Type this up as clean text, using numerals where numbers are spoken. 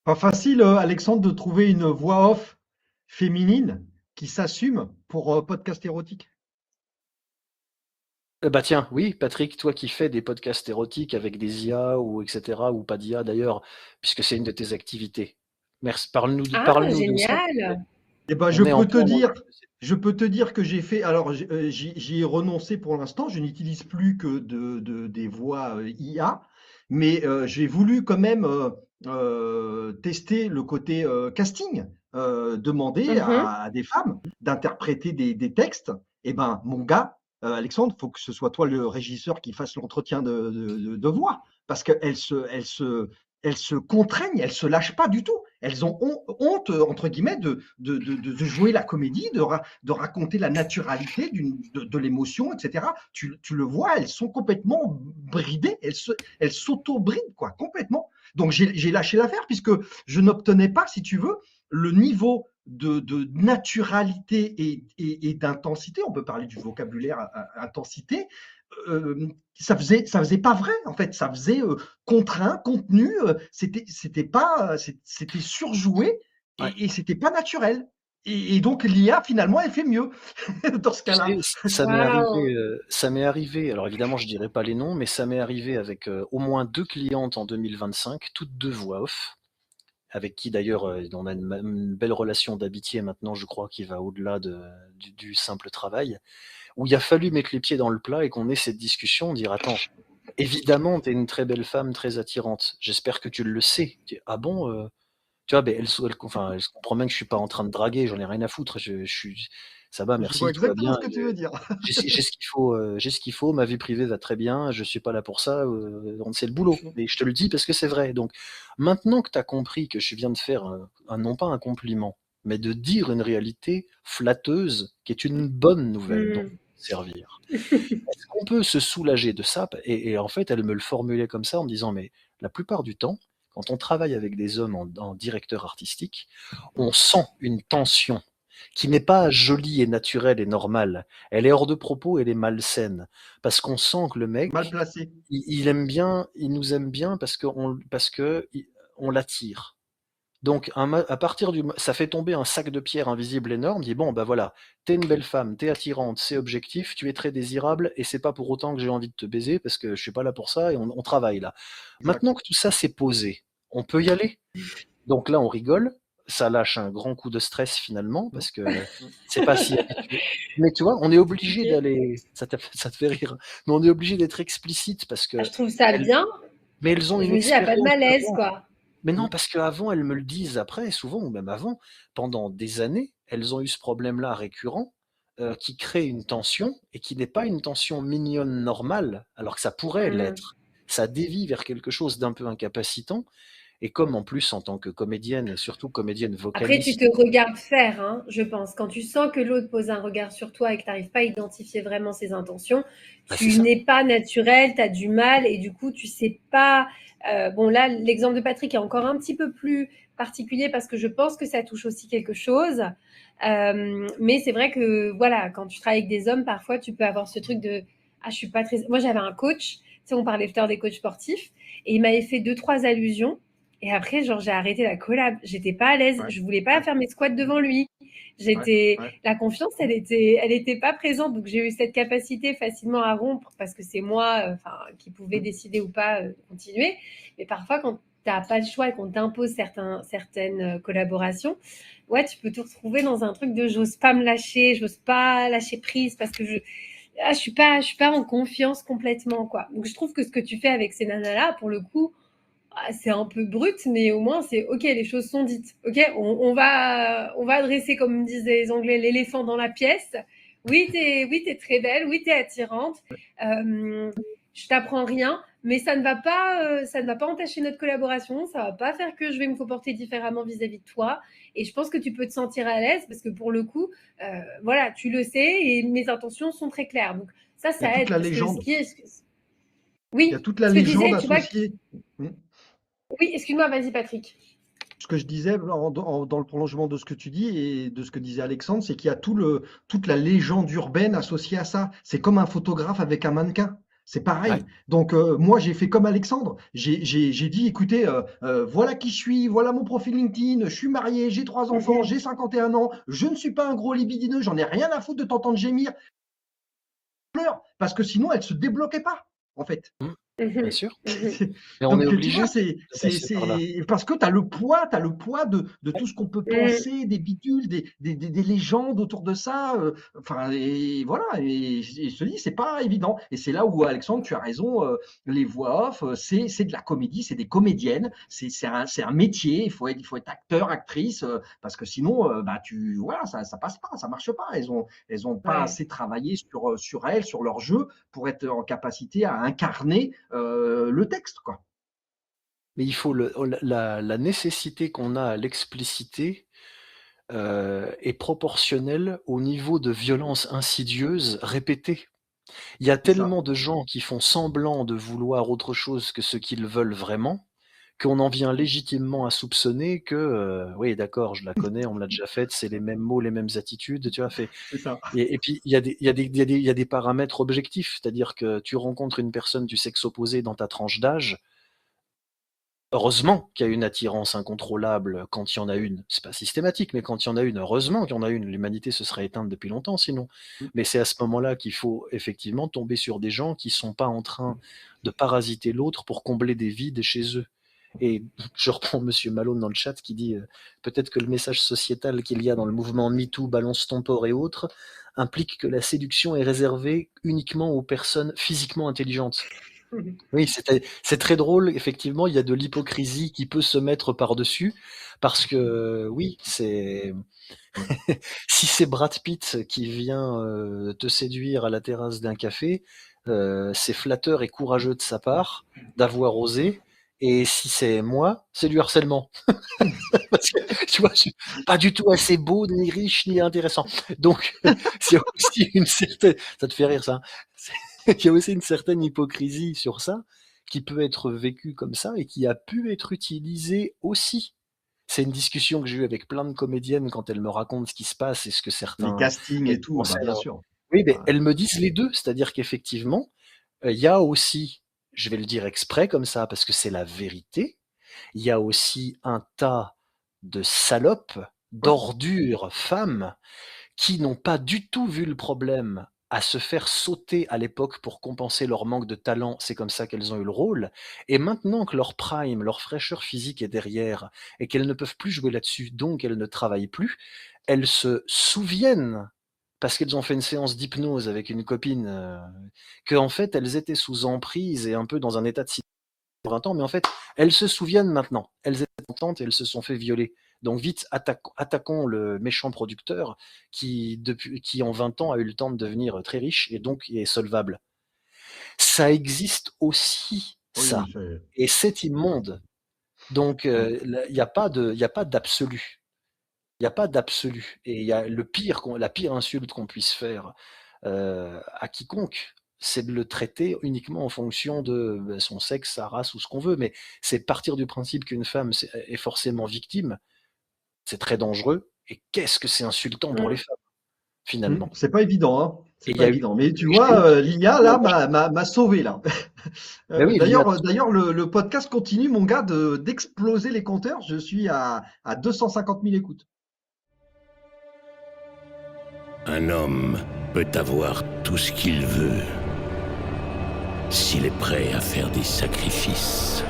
Pas facile, Alexandre, de trouver une voix off féminine qui s'assume pour podcast érotique. Bah tiens, oui, Patrick, toi qui fais des podcasts érotiques avec des IA ou etc., ou pas d'IA d'ailleurs, puisque c'est une de tes activités. Merci, Ah, parle-nous de ça. génial! Eh ben, On est en plein dans je peux te dire que j'ai fait. Alors, j'y ai renoncé pour l'instant. Je n'utilise plus que des voix IA, mais j'ai voulu quand même tester le côté casting, demander Mhm. à des femmes d'interpréter des textes. Eh ben, mon gars, Alexandre, faut que ce soit toi le régisseur qui fasse l'entretien de voix, parce elles se contraignent, elles se lâchent pas du tout. Elles ont honte, entre guillemets, de jouer la comédie, de raconter la naturalité de l'émotion, etc. Tu le vois, elles sont complètement bridées, elles s'auto-brident, quoi, complètement. Donc j'ai lâché l'affaire puisque je n'obtenais pas, si tu veux, le niveau de naturalité et d'intensité, on peut parler du vocabulaire intensité, ça faisait pas vrai en fait, ça faisait contraint, contenu, c'était pas, c'était surjoué Ouais. et c'était pas naturel. Et donc l'IA finalement elle fait mieux dans ce Tu cas-là. sais, Waouh! ça m'est arrivé, alors évidemment je dirai pas les noms, mais ça m'est arrivé avec au moins 2 clientes en 2025, toutes deux voix off, avec qui d'ailleurs on a une belle relation d'amitié maintenant, je crois, qui va au-delà du simple travail, où il a fallu mettre les pieds dans le plat et qu'on ait cette discussion, dire attends, évidemment tu es une très belle femme, très attirante, j'espère que tu le sais. Ah bon tu vois, ben, enfin, elle se comprend bien que je suis pas en train de draguer, j'en ai rien à foutre, je suis, ça va, Je vois merci, tout va exactement bien. ce que tu veux dire. J'ai ce qu'il faut, j'ai ce qu'il faut, ma vie privée va très bien, je suis pas là pour ça, c'est le boulot. Et je te le dis parce que c'est vrai. Donc, maintenant que tu as compris que je viens de faire non pas un compliment, mais de dire une réalité flatteuse qui est une bonne nouvelle dont Hmm. servir. Est-ce qu'on peut se soulager de ça? Et en fait, elle me le formulait comme ça en me disant, mais la plupart du temps, quand on travaille avec des hommes en directeur artistique, on sent une tension qui n'est pas jolie et naturelle et normale. Elle est hors de propos, elle est malsaine. Parce qu'on sent que le Mal mec, placé. il aime bien, il nous aime bien parce que on l'attire. Donc, à partir ça fait tomber un sac de pierre invisible énorme. Dit bon, bah voilà, t'es une belle femme, t'es attirante, c'est objectif, tu es très désirable, et c'est pas pour autant que j'ai envie de te baiser parce que je suis pas là pour ça et on travaille là. Exact. Maintenant que tout ça s'est posé, on peut y aller. Donc là, on rigole, ça lâche un grand coup de stress finalement Mm. parce que c'est pas si habitué. Mais tu vois, on est obligé Ok. d'aller. Ça te fait rire, mais on est obligé d'être explicite parce Ah, que je trouve ça elles, bien. mais elles ont Je une me dis, il n'y a pas de expérience malaise, avant. quoi. Mais non, Mm. parce qu'avant, elles me le disent après, souvent, ou même avant, pendant des années, elles ont eu ce problème-là récurrent, qui crée une tension, et qui n'est pas une tension mignonne normale, alors que ça pourrait Hmm. l'être. Ça dévie vers quelque chose d'un peu incapacitant, et comme en plus, en tant que comédienne, et surtout comédienne Après, tu vocaliste, te regardes faire, hein, je pense. Quand tu sens que l'autre pose un regard sur toi et que tu n'arrives pas à identifier vraiment ses intentions, bah c'est tu ça. n'es pas naturel, tu as du mal et du coup, tu sais pas. Bon, là, l'exemple de Patrick est encore un petit peu plus particulier parce que je pense que ça touche aussi quelque chose. Mais c'est vrai que, voilà, quand tu travailles avec des hommes, parfois, tu peux avoir ce truc de ah, je suis pas très. Moi, j'avais un coach, tu sais, on parlait tout à l'heure des coachs sportifs, et il m'avait fait deux, trois allusions. Et après, genre, j'ai arrêté la collab. J'étais pas à l'aise. Ouais, Je voulais pas ouais, faire mes squats devant lui. ouais, J'étais, ouais. la confiance, elle était pas présente. Donc, j'ai eu cette capacité facilement à rompre parce que c'est moi, enfin, qui pouvais Mm. décider ou pas continuer. Mais parfois, quand t'as pas le choix et qu'on t'impose certaines collaborations, ouais, tu peux te retrouver dans un truc de j'ose pas me lâcher, j'ose pas lâcher prise parce que je suis pas en confiance complètement, quoi. Donc, je trouve que ce que tu fais avec ces nanas-là, pour le coup, c'est un peu brut, mais au moins c'est ok, les choses sont dites. Ok, on va adresser, comme disaient les Anglais, l'éléphant dans la pièce. Oui, t'es très belle. Oui, t'es attirante. Euh, je t'apprends rien, mais ça ne va pas entacher notre collaboration. Ça va pas faire que je vais me comporter différemment vis-à-vis de toi. Et je pense que tu peux te sentir à l'aise parce que pour le coup, voilà, tu le sais et mes intentions sont très claires. Donc Il y a ça toute aide la parce que ce légende. qui est, Il y a oui, toute la ce que je légende disais, tu vois, associée. Mm. oui, excuse-moi, vas-y Patrick. Ce que je disais dans le prolongement de ce que tu dis et de ce que disait Alexandre, c'est qu'il y a toute la légende urbaine associée à ça. C'est comme un photographe avec un mannequin. C'est pareil. Ouais. Donc, moi, j'ai fait comme Alexandre. J'ai dit, écoutez, voilà qui je suis, voilà mon profil LinkedIn, je suis marié, j'ai 3 enfants, j'ai 51 ans, je ne suis pas un gros libidineux, j'en ai rien à foutre de t'entendre gémir, pleure, parce que sinon, elle se débloquait pas, en fait. Bien sûr. Mhm. Et on est Donc, tu vois, obligé de passer par là. parce que tu as le poids de tout ce qu'on peut penser, des bidules, des légendes autour de ça. Enfin, et voilà. Et je te dis, c'est pas évident. Et c'est là où, Alexandre, tu as raison. Les voix off, c'est de la comédie, c'est des comédiennes. C'est un métier. Il faut être acteur, actrice, parce que sinon, bah, voilà, ça passe pas, ça marche pas. Elles ont pas Ouais. assez travaillé sur elles, sur leur jeu, pour être en capacité à incarner le texte, quoi. Mais il faut la nécessité qu'on a à l'expliciter est proportionnelle au niveau de violence insidieuse répétée. Il y a C'est ça. tellement de gens qui font semblant de vouloir autre chose que ce qu'ils veulent vraiment, qu'on en vient légitimement à soupçonner que, oui d'accord, je la connais, on me l'a déjà faite, c'est les mêmes mots, les mêmes attitudes, tu vois? C'est ça. Et puis il y a des paramètres objectifs, c'est-à-dire que tu rencontres une personne du sexe opposé dans ta tranche d'âge, heureusement qu'il y a une attirance incontrôlable quand il y en a une. C'est pas systématique, mais quand il y en a une, heureusement qu'il y en a une. L'humanité se serait éteinte depuis longtemps sinon. Mais c'est à ce moment-là qu'il faut effectivement tomber sur des gens qui sont pas en train de parasiter l'autre pour combler des vides chez eux. Et je reprends Monsieur Malone dans le chat qui dit peut-être que le message sociétal qu'il y a dans le mouvement MeToo, Balance ton port et autres implique que la séduction est réservée uniquement aux personnes physiquement intelligentes. Oui, c'est très drôle. Effectivement, il y a de l'hypocrisie qui peut se mettre par-dessus parce que oui, c'est si c'est Brad Pitt qui vient te séduire à la terrasse d'un café, c'est flatteur et courageux de sa part d'avoir osé. Et si c'est moi, c'est du harcèlement. Parce que, tu vois, je suis pas du tout assez beau, ni riche, ni intéressant. Donc, il y a aussi une certaine, ça te fait rire ça, hein. Il y a aussi une certaine hypocrisie sur ça, qui peut être vécue comme ça et qui a pu être utilisée aussi. C'est une discussion que j'ai eue avec plein de comédiennes quand elles me racontent ce qui se passe et ce que Les certains castings et tout, metteurs en bah, scène bien sûr. oui, mais Ouais. elles me disent les 2, c'est-à-dire qu'effectivement, il y a aussi, je vais le dire exprès comme ça parce que c'est la vérité, il y a aussi un tas de salopes, Ouais. d'ordures femmes qui n'ont pas du tout vu le problème à se faire sauter à l'époque pour compenser leur manque de talent, c'est comme ça qu'elles ont eu le rôle. Et maintenant que leur prime, leur fraîcheur physique est derrière et qu'elles ne peuvent plus jouer là-dessus, donc elles ne travaillent plus, elles se souviennent, parce qu'elles ont fait une séance d'hypnose avec une copine, qu'en fait elles étaient sous emprise et un peu dans un état de 20 ans, mais en fait, elles se souviennent maintenant. Elles étaient contentes et elles se sont fait violer. Donc vite, attaquons le méchant producteur qui en 20 ans a eu le temps de devenir très riche et donc est solvable. Ça existe aussi, Oui, ça. Et c'est immonde. Donc il n'y a pas d'absolu. Il n'y a pas d'absolu. Et il y a la pire insulte qu'on puisse faire à quiconque, c'est de le traiter uniquement en fonction de son sexe, sa race ou ce qu'on veut. Mais c'est partir du principe qu'une femme est forcément victime. C'est très dangereux. Et qu'est-ce que c'est insultant pour les femmes, finalement. C'est pas évident, hein. Et C'est il y pas a eu, évident. Mais tu j'ai eu vois, l'IA, là, m'a sauvé, là. ben oui, l'IA, D'ailleurs, le podcast continue, mon gars, d'exploser les compteurs. Je suis à 250 000 écoutes. Un homme peut avoir tout ce qu'il veut s'il est prêt à faire des sacrifices.